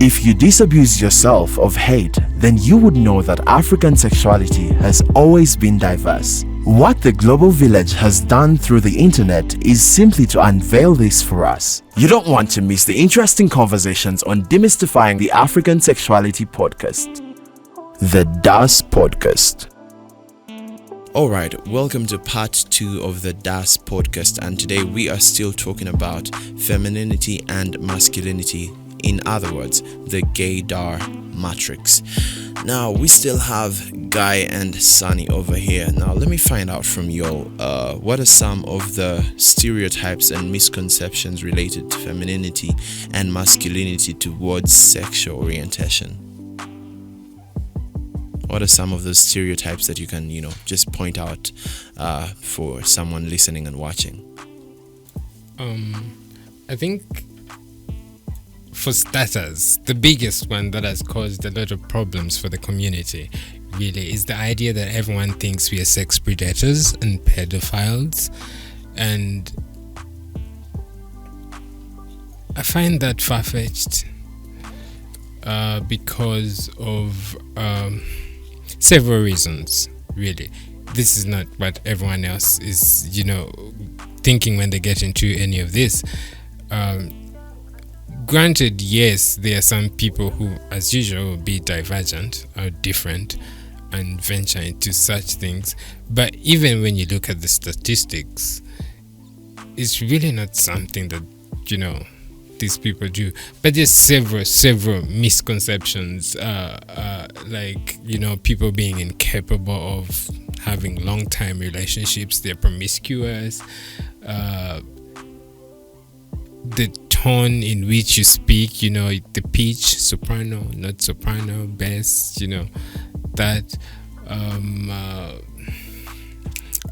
If you disabuse yourself of hate, then you would know that African sexuality has always been diverse. What the Global Village has done through the internet is simply to unveil this for us. You don't want to miss the interesting conversations on Demystifying the African Sexuality podcast. The DAS Podcast. Alright, welcome to part 2 of the DAS podcast, and today we are still talking about femininity and masculinity. In other words, the Gaydar matrix. Now, we still have Guy and Sanie over here. Now, let me find out from you all, what are some of the stereotypes and misconceptions related to femininity and masculinity towards sexual orientation? What are some of those stereotypes that you can, just point out for someone listening and watching? I think for starters, the biggest one that has caused a lot of problems for the community really is the idea that everyone thinks we are sex predators and pedophiles, and I find that far-fetched because of several reasons, really. This is not what everyone else is, thinking when they get into any of this. Granted, yes, there are some people who, as usual, will be divergent or different and venture into such things. But even when you look at the statistics, it's really not something that, these people do. But there's several misconceptions, people being incapable of having long-time relationships, they're promiscuous, the tone in which you speak, the pitch, soprano, not soprano, bass, that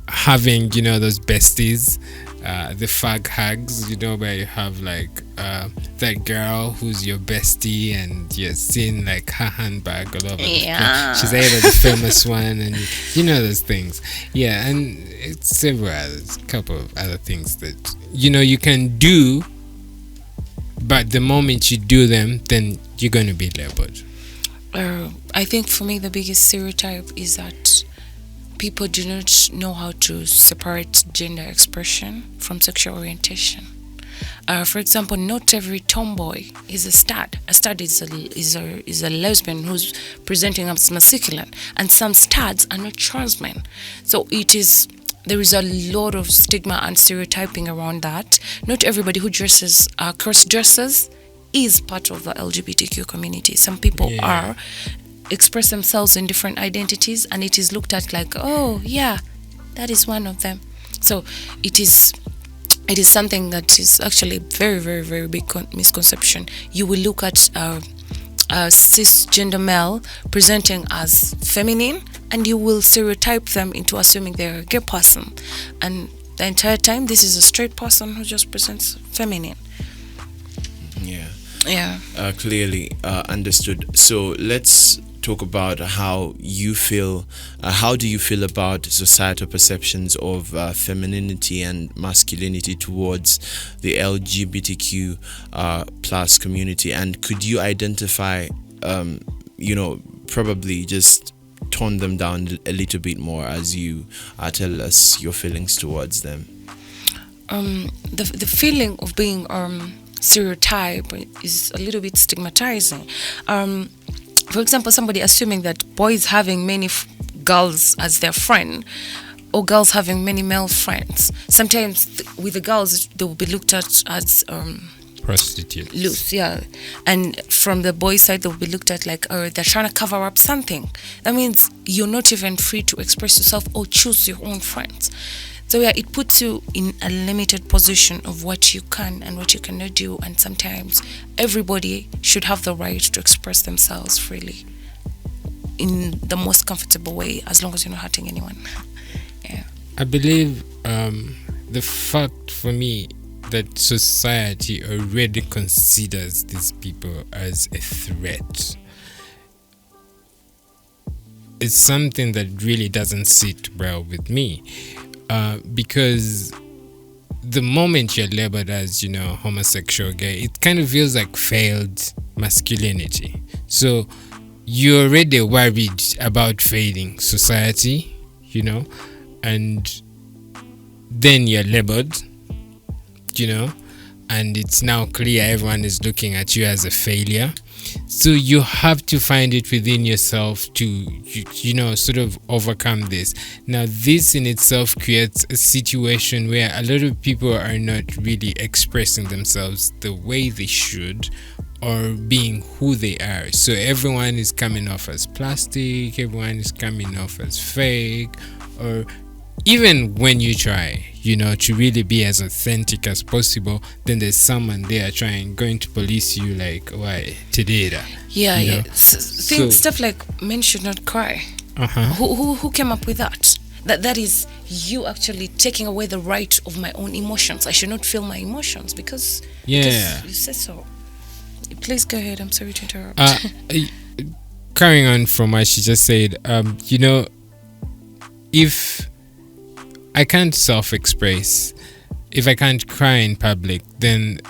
having, those besties, the fag hugs, where you have that girl who's your bestie and you're seeing her handbag all over the place. She's either the famous one, and those things. Yeah, and it's several others, a couple of other things that you can do, but the moment you do them, then you're going to be labeled. I think for me the biggest stereotype is that people do not know how to separate gender expression from sexual orientation. For example, not every tomboy is a stud. A stud is a lesbian who's presenting as masculine, and some studs are not trans men. So there is a lot of stigma and stereotyping around that. Not everybody who dresses cross-dresses is part of the LGBTQ community. Some people express themselves in different identities, and it is looked at like, oh yeah, that is one of them. So it is something that is actually a very, very, very big misconception. You will look at a cisgender male presenting as feminine, and you will stereotype them into assuming they're a gay person, and the entire time this is a straight person who just presents feminine. Clearly understood. So let's talk about how you feel. How do you feel about societal perceptions of femininity and masculinity towards the LGBTQ plus community? And could you identify, probably just tone them down a little bit more as you tell us your feelings towards them? The feeling of being stereotype is a little bit stigmatizing. For example, somebody assuming that boys having many girls as their friend, or girls having many male friends. Sometimes with the girls, they will be looked at as prostitutes. Loose, yeah. And from the boys' side, they will be looked at like, they're trying to cover up something. That means you're not even free to express yourself or choose your own friends. So yeah, it puts you in a limited position of what you can and what you cannot do. And sometimes everybody should have the right to express themselves freely in the most comfortable way, as long as you're not hurting anyone. Yeah. I believe the fact for me that society already considers these people as a threat is something that really doesn't sit well with me. Because the moment you're labeled as, homosexual, gay, it kind of feels like failed masculinity. So you're already worried about failing society, and then you're labeled, and it's now clear everyone is looking at you as a failure. So you have to find it within yourself to, sort of overcome this. Now, this in itself creates a situation where a lot of people are not really expressing themselves the way they should or being who they are. So everyone is coming off as plastic, everyone is coming off as fake, or even when you try, to really be as authentic as possible, then there's someone there going to police you like, why today that? Yeah. Stuff like men should not cry. Who came up with that? That is you actually taking away the right of my own emotions. I should not feel my emotions because you said so. Please go ahead. I'm sorry to interrupt. Carrying on from what she just said, if I can't self-express, if I can't cry in public, then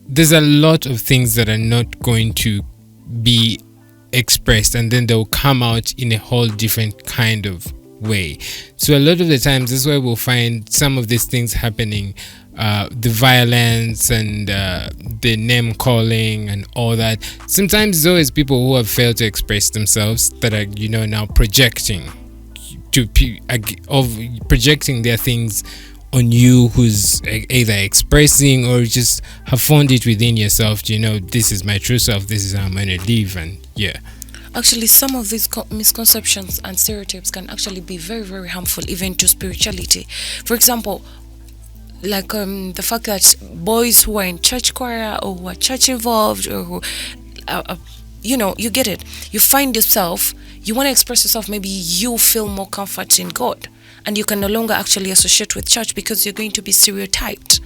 there's a lot of things that are not going to be expressed, and then they'll come out in a whole different kind of way. So a lot of the times, this is where we'll find some of these things happening, the violence and the name calling and all that. Sometimes it's always people who have failed to express themselves that are, now projecting their things on you, who's either expressing or just have found it within yourself. This is my true self, this is how I'm going to live. And actually, some of these misconceptions and stereotypes can actually be very, very harmful even to spirituality. For example, like the fact that boys who are in church choir or who are church involved, or who you get it, you find yourself, you want to express yourself, maybe you feel more comfort in God, and you can no longer actually associate with church because you're going to be stereotyped.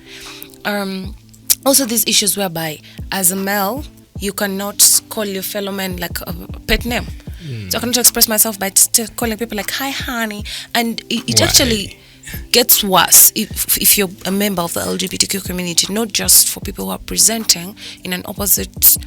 Also, these issues whereby as a male you cannot call your fellow men like a pet name. So I cannot express myself by calling people like, hi honey, and it actually gets worse if you're a member of the LGBTQ community, not just for people who are presenting in an opposite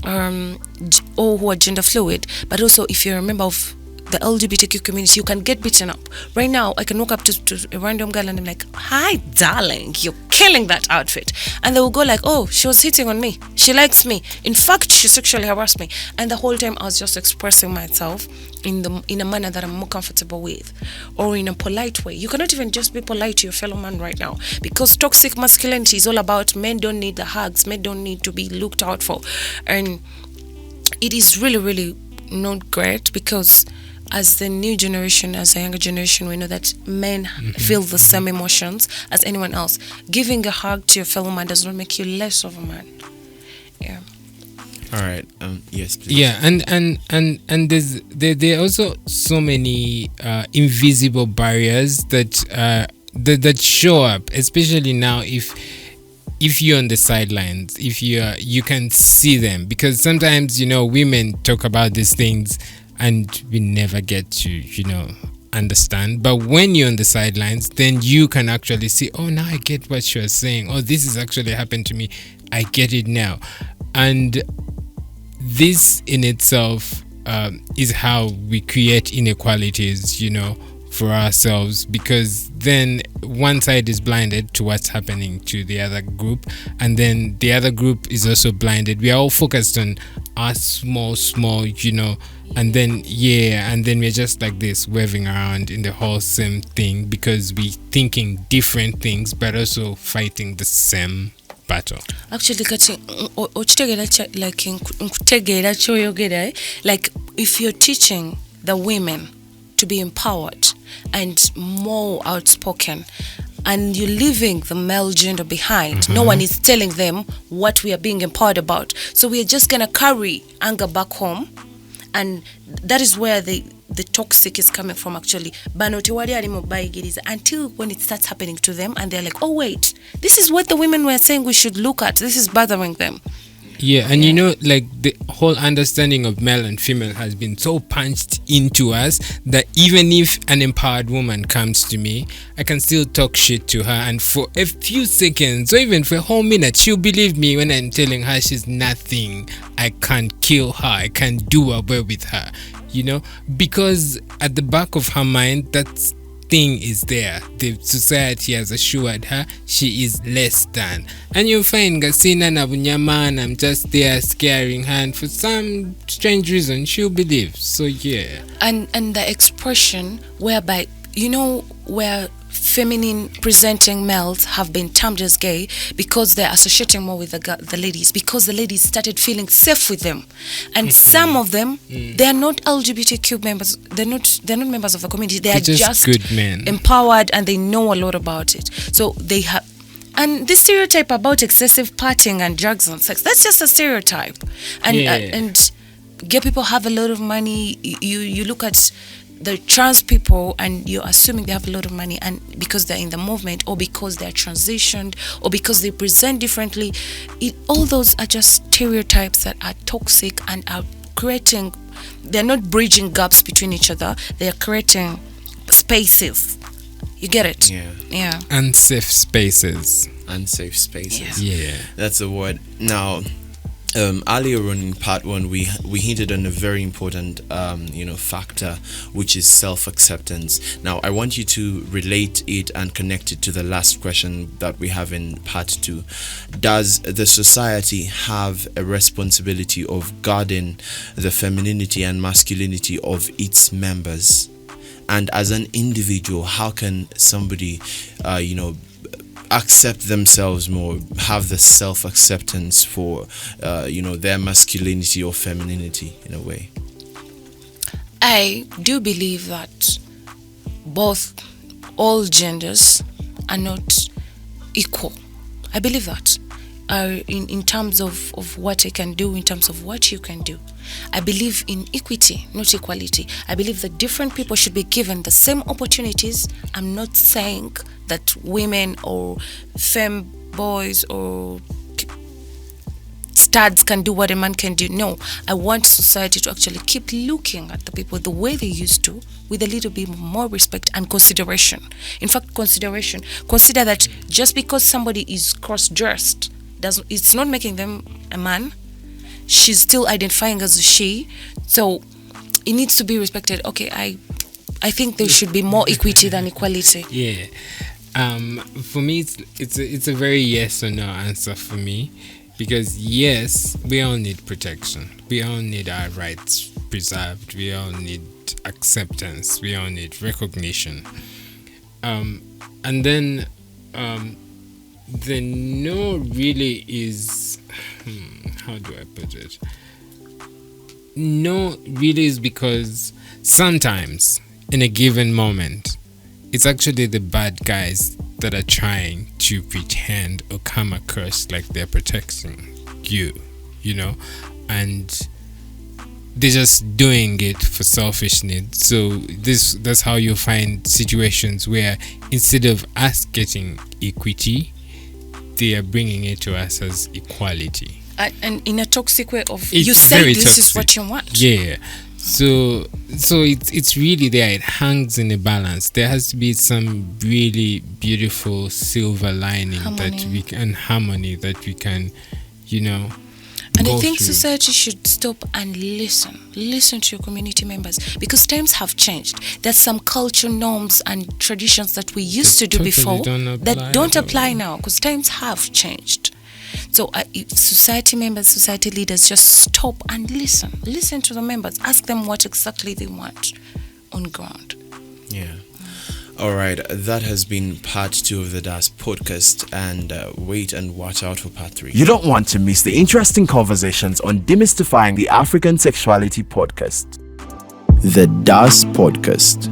or who are gender fluid, but also if you're a member of the LGBTQ community, you can get beaten up. Right now, I can walk up to a random girl and I'm like, hi darling, you're killing that outfit, and they will go like, oh, she was hitting on me, she likes me, in fact she sexually harassed me. And the whole time I was just expressing myself in a manner that I'm more comfortable with, or in a polite way. You cannot even just be polite to your fellow man right now, because toxic masculinity is all about men don't need the hugs, men don't need to be looked out for, and it is really, really not great, because as the new generation, as a younger generation, we know that men feel the same emotions as anyone else. Giving a hug to your fellow man does not make you less of a man. Yeah. All right. Yes, please. Yeah, and there are also so many invisible barriers that show up, especially now if you're on the sidelines, if you can see them, because sometimes women talk about these things and we never get to understand. But when you're on the sidelines, then you can actually see, oh, now I get what you're saying. Oh, this is actually happened to me. I get it now. And this in itself is how we create inequalities, for ourselves, because then one side is blinded to what's happening to the other group, and then the other group is also blinded. We are all focused on us small, and then we're just like this, waving around in the whole same thing, because we're thinking different things but also fighting the same battle. Actually, like if you're teaching the women to be empowered and more outspoken, and you're leaving the male gender behind, no one is telling them what we are being empowered about, so we are just gonna carry anger back home, and that is where the toxic is coming from, actually, until when it starts happening to them and they're like, oh wait, this is what the women were saying we should look at, this is bothering them. Yeah, and you know, like the whole understanding of male and female has been so punched into us that even if an empowered woman comes to me, I can still talk shit to her, and for a few seconds or even for a whole minute, she'll believe me when I'm telling her she's nothing. I can't kill her, I can't do away with her, you know, because at the back of her mind, that's thing is there. The society has assured her she is less than, and you find Gasina Nabunyama, I'm just there scaring her, and for some strange reason she'll believe. So yeah, and the expression whereby, you know, where feminine presenting males have been termed as gay because they're associating more with the ladies, because the ladies started feeling safe with them, and some of them they're not LGBTQ members, they're not members of the community, they're just good men, empowered, and they know a lot about it. So they have, and this stereotype about excessive partying and drugs and sex, that's just a stereotype. And and gay people have a lot of money. You look at the trans people and you're assuming they have a lot of money, and because they're in the movement, or because they're transitioned, or because they present differently, all those are just stereotypes that are toxic and are creating, they're not bridging gaps between each other, they're creating spaces. You get it? Yeah. Unsafe spaces. Unsafe spaces. Yeah. That's the word. Now, earlier on in part one, we hinted on a very important factor, which is self-acceptance. Now I want you to relate it and connect it to the last question that we have in part two. Does the society have a responsibility of guarding the femininity and masculinity of its members? And as an individual, how can somebody accept themselves more, have the self-acceptance for their masculinity or femininity in a way? I do believe that all genders are not equal. I believe that in terms of what I can do, in terms of what you can do. I believe in equity, not equality. I believe that different people should be given the same opportunities. I'm not saying that women or femme boys or studs can do what a man can do. No, I want society to actually keep looking at the people the way they used to, with a little bit more respect and consideration. In fact, consideration. Consider that just because somebody is cross-dressed, it's not making them a man. She's still identifying as a she, so it needs to be respected. Okay, I think there should be more equity than equality. Yeah. For me, it's a very yes or no answer for me, because yes, we all need protection. We all need our rights preserved. We all need acceptance. We all need recognition. And then the no really is, how do I put it? No really is because sometimes in a given moment, it's actually the bad guys that are trying to pretend or come across like they're protecting you, and they're just doing it for selfish needs. So that's how you find situations where instead of us getting equity, they are bringing it to us as equality. And in a toxic way of, It's you say very this toxic. is what you want. Yeah. So it's really there. It hangs in a balance. There has to be some really beautiful silver lining harmony that we can, And go I think through. society should stop and listen to your community members, because times have changed. There's some culture norms and traditions that we used to do Totally before don't don't apply apply now, because times have changed. So if society members, society leaders, just stop and listen to the members, ask them what exactly they want on ground. Yeah. All right, that has been part 2 of the DAS podcast, and wait and watch out for part 3. You don't want to miss the interesting conversations on Demystifying the African Sexuality podcast. The DAS podcast.